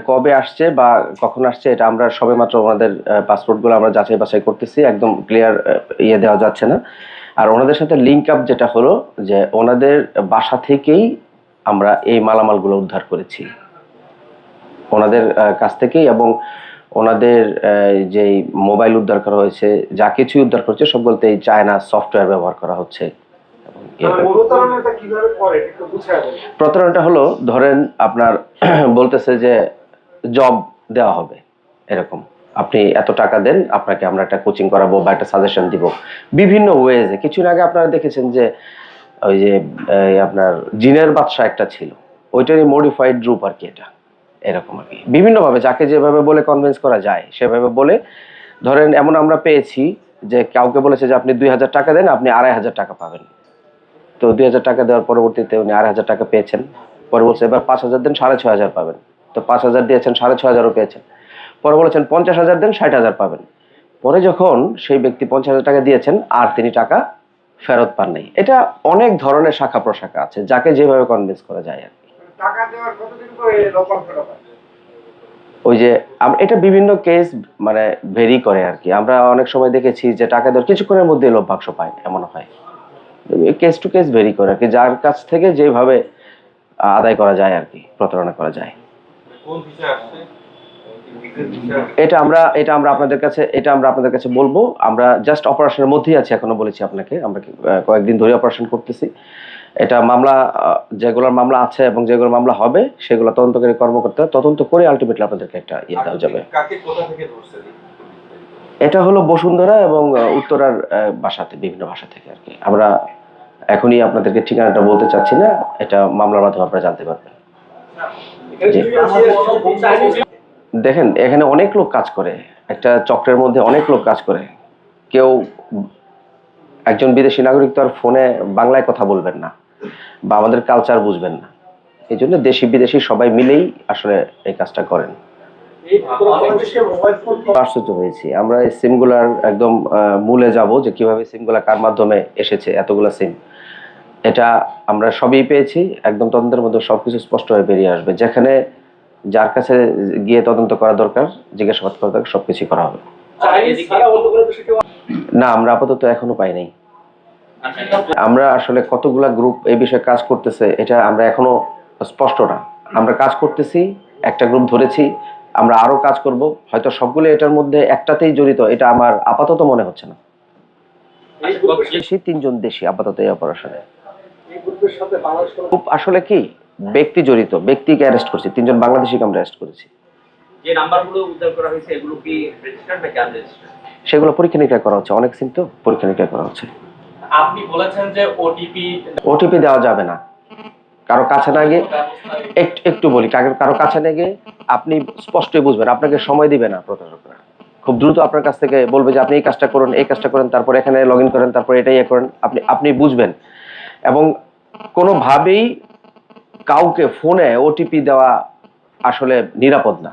কবে আসছে বা কখন আসছে এটা আমরা সবেমাত্র ওনাদের পাসপোর্টগুলো আমরা যাচাই বাছাই করতেছি, একদম ক্লিয়ার দেওয়া যাচ্ছে না। আর ওনাদের সাথে লিঙ্ক আপ যেটা হলো যে ওনাদের বাসা থেকেই আমরা এই মালামালগুলো উদ্ধার করেছি ওনাদের কাছ থেকেই, এবং ওনাদের যে মোবাইল উদ্ধার করা হয়েছে, যা কিছুই উদ্ধার করছে সবগুলোতে এই চায়না সফটওয়্যার ব্যবহার করা হচ্ছে। প্রতারণাটা হলো ধরেন আপনার বলতেছে যে জব দেওয়া হবে, এরকম আপনি এত টাকা দেন, আপনাকে আমরা একটা কোচিং করাবো বা একটা সাজেশন দিব বিভিন্ন ওয়েজে। কিছুদিন আগে আপনারা দেখেছেন যে ওই যে আপনার জিনের বাদশা একটা ছিল, ওইটারই মডিফাইড রূপ আর কি এটা, এরকম আর কি বিভিন্নভাবে যাকে যেভাবে বলে কনভিন্স করা যায় সেভাবে বলে। ধরেন এমন আমরা পেয়েছি যে কাউকে বলেছে যে আপনি 2000 টাকা দেন, আপনি 2500 টাকা পাবেন। তো 2000 টাকা দেওয়ার পরবর্তীতে উনি 2500 টাকা পেয়েছেন। পরে বলছে এবার 5000 দেন, 6500 পাবেন। তো 5000 দিয়েছেন, 6500 পেয়েছেন। পরে বলেছেন 50,000 দেন, 60,000 পাবেন। পরে যখন সেই ব্যক্তি 50,000 টাকা দিয়েছেন আর তিনি টাকা ফেরত পান নাই। এটা অনেক ধরনের শাখা প্রশাখা আছে, যাকে যেভাবে কনভিন্স করা যায় আর কি। টাকা দেওয়ার কতদিন পরে রকম ফেরত হয়? ওই যে এটা বিভিন্ন কেস মানে ভেরি করে আর কি। আমরা অনেক সময় দেখেছি যে টাকা দেওয়ার কিছুক্ষণের মধ্যে লোভ বাক্স পায়, এমন হয়। কেস টু কেস ভেরি করে আর কি, যার কাছ থেকে যেভাবে আদায় করা যায় আর কি, প্রতারণা করা যায়। এটা আমরা আপনাদের কাছে বলবো। আমরা জাস্ট অপারেশনের মধ্যেই আছি, এখনো বলেছি আপনাকে, আমরা কয়েকদিন ধরে অপারেশন করতেছি। এটা মামলা, যেগুলোর মামলা আছে এবং যেগুলো মামলা হবে সেগুলো তদন্তকারী কর্মকর্তা তদন্ত করে আলটিমেটলি আপনাদেরকে একটা দেওয়া যাবে। এটা হলো বসুন্ধরা এবং উত্তরার বাসাতে, বিভিন্ন ভাষা থেকে আর কি। আমরা এখনই আপনাদেরকে ঠিকানাটা বলতে চাচ্ছি না, এটা মামলার মাধ্যমে আপনারা জানতে পারবেন। দেখেন এখানে অনেক লোক কাজ করে, একটা চক্রের মধ্যে অনেক লোক কাজ করে। কেউ একজন বিদেশি নাগরিক তো আর ফোনে বাংলায় কথা বলবেন না বা আমাদের কালচার বুঝবেন না, এই জন্য দেশি বিদেশি সবাই মিলেই আসলে এই কাজটা করেন। আশ্চর্য হয়েছি আমরা এই সিমগুলার একদম মূলে যাব যে কিভাবে সিমগুলা কার মাধ্যমে এসেছে, এতগুলা সিম। এটা আমরা সবই পেয়েছি, একদম তদন্তের মধ্যে সবকিছু স্পষ্ট হয়ে বেরিয়ে আসবে। যেখানে যার কাছে গিয়ে তদন্ত করা দরকার, জিজ্ঞাসাবাদ করা দরকার, সবকিছু করা হবে। না, আমরা আপাতত এখনো পাই নাই। আমরা আসলে কতগুলা গ্রুপ এই বিষয়ে কাজ করতেছে এটা আমরা এখনো স্পষ্ট না। আমরা কাজ করতেছি, একটা গ্রুপ ধরেছি, আমরা আরো কাজ করব, হয়তো সবগুলো এটার মধ্যে একটাতেই জড়িত, এটা আমার আপাতত মনে হচ্ছে না। সেই 3 জন দেশি আপাতত এই অপারেশনে। আসলে কি ব্যক্তি জড়িত, ব্যক্তিকে অ্যারেস্ট করছি, 3 জন বাংলাদেশিকে আমরা অ্যারেস্ট করেছি। যে নাম্বারগুলো উদ্ধার করা হয়েছে এগুলো কি রেজিস্টার্ড নাকি আনরেজিস্টার্ড? সেগুলো পরীক্ষা নিরীক্ষা করা হচ্ছে, অনেক সিম তো পরীক্ষা নিরীক্ষা করা হচ্ছে। আপনি বলেছেন যে ওটিপি দেওয়া যাবে না কারো কাছে না গিয়ে। একটু বলি, কারো কাছে না গিয়ে আপনি স্পষ্টই বুঝবেন, আপনাকে সময় দিবে না প্রতারকরা। খুব দ্রুত আপনার কাছ থেকে বলবে যে আপনি এই কাজটা করুন, এই কাজটা করেন, তারপর এখানে লগ ইন করেন, তারপর এটাই করেন, আপনি বুঝবেন। এবং কোনোভাবেই কাউকে ফোনে ওটিপি দেওয়া আসলে নিরাপদ না।